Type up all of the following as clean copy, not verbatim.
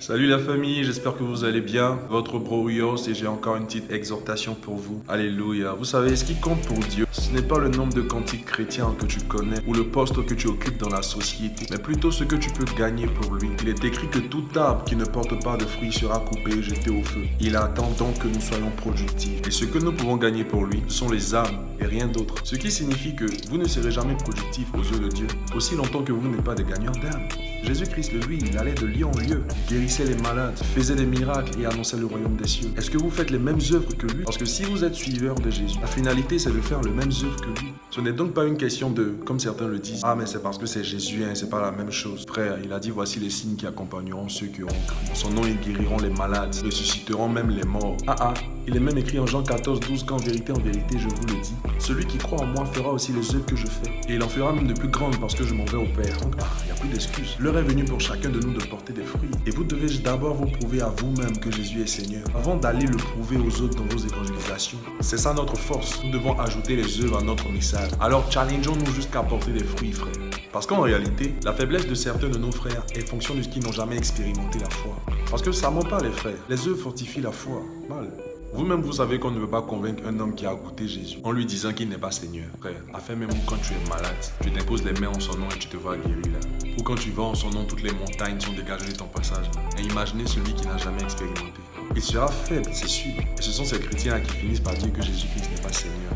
Salut la famille, j'espère que vous allez bien. Votre bro Rios et j'ai encore une petite exhortation pour vous. Alléluia. Vous savez, ce qui compte pour Dieu, ce n'est pas le nombre de cantiques chrétiens que tu connais ou le poste que tu occupes dans la société, mais plutôt ce que tu peux gagner pour lui. Il est écrit que tout arbre qui ne porte pas de fruits sera coupé et jeté au feu. Il attend donc que nous soyons productifs. Et ce que nous pouvons gagner pour lui, ce sont les âmes et rien d'autre. Ce qui signifie que vous ne serez jamais productif aux yeux de Dieu, aussi longtemps que vous n'êtes pas des gagneurs d'âmes. Jésus-Christ, lui, il allait de lieu en lieu, guérissait les malades, faisait des miracles et annonçait le royaume des cieux. Est-ce que vous faites les mêmes œuvres que lui? Parce que si vous êtes suiveur de Jésus, la finalité c'est de faire les mêmes œuvres que lui. Ce n'est donc pas une question de, comme certains le disent, ah mais c'est parce que c'est Jésus, hein, c'est pas la même chose. Frère, il a dit voici les signes qui accompagneront ceux qui auront cru. En son nom, ils guériront les malades, ressusciteront même les morts. Il est même écrit en Jean 14:12 qu'en vérité, je vous le dis, celui qui croit en moi fera aussi les œuvres que je fais. Et il en fera même de plus grandes parce que je m'en vais au Père. Donc, il n'y a plus d'excuses. L'heure est venue pour chacun de nous de porter des fruits. Et vous devez d'abord vous prouver à vous-même que Jésus est Seigneur, avant d'aller le prouver aux autres dans vos évangélisations. C'est ça notre force. Nous devons ajouter les œuvres à notre message. Alors challengeons-nous jusqu'à porter des fruits, frère. Parce qu'en réalité, la faiblesse de certains de nos frères est fonction de ce qu'ils n'ont jamais expérimenté la foi. Parce que ça ment pas les frères. Les œuvres fortifient la foi. Mal. Vous-même, vous savez qu'on ne veut pas convaincre un homme qui a goûté Jésus en lui disant qu'il n'est pas Seigneur. Frère, afin même quand tu es malade, tu t'imposes les mains en son nom et tu te vois guéri là. Ou quand tu vas en son nom, toutes les montagnes sont dégagées de ton passage là. Et imaginez celui qui n'a jamais expérimenté. Il sera faible, c'est sûr. Et ce sont ces chrétiens qui finissent par dire que Jésus-Christ n'est pas Seigneur.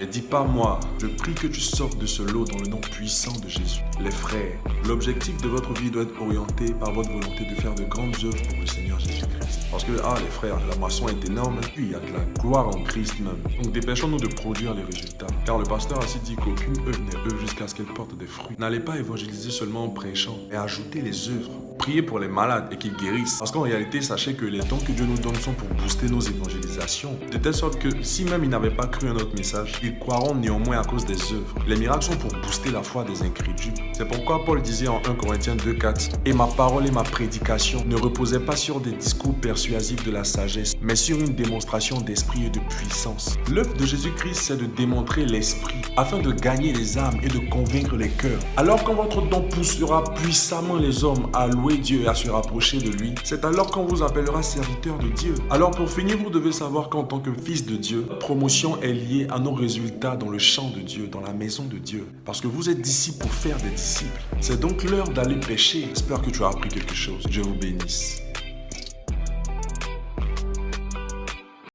Et dis pas moi, je prie que tu sortes de ce lot dans le nom puissant de Jésus. Les frères, l'objectif de votre vie doit être orienté par votre volonté de faire de grandes œuvres pour le Seigneur Jésus-Christ. Parce que, les frères, la moisson est énorme, puis il y a de la gloire en Christ même. Donc dépêchons-nous de produire les résultats. Car le pasteur a aussi dit qu'aucune œuvre n'est œuvre jusqu'à ce qu'elle porte des fruits. N'allez pas évangéliser seulement en prêchant, mais ajoutez les œuvres. Priez pour les malades et qu'ils guérissent. Parce qu'en réalité, sachez que les dons que Dieu nous donne sont pour booster nos évangélisations. De telle sorte que si même ils n'avaient pas cru à notre message, ils croiront néanmoins à cause des œuvres. Les miracles sont pour booster la foi des incrédules. C'est pourquoi Paul disait en 1 Corinthiens 2:4 « Et ma parole et ma prédication ne reposaient pas sur des discours persuasifs de la sagesse, mais sur une démonstration d'esprit et de puissance. » L'œuvre de Jésus-Christ, c'est de démontrer l'esprit, afin de gagner les âmes et de convaincre les cœurs. Alors quand votre don poussera puissamment les hommes à louer Dieu et à se rapprocher de lui, c'est alors qu'on vous appellera serviteur de Dieu. Alors pour finir, vous devez savoir qu'en tant que fils de Dieu, notre promotion est liée à nos résultats dans le champ de Dieu, dans la maison de Dieu. Parce que vous êtes d'ici pour faire des disciples. C'est donc l'heure d'aller pêcher. J'espère que tu as appris quelque chose. Dieu vous bénisse.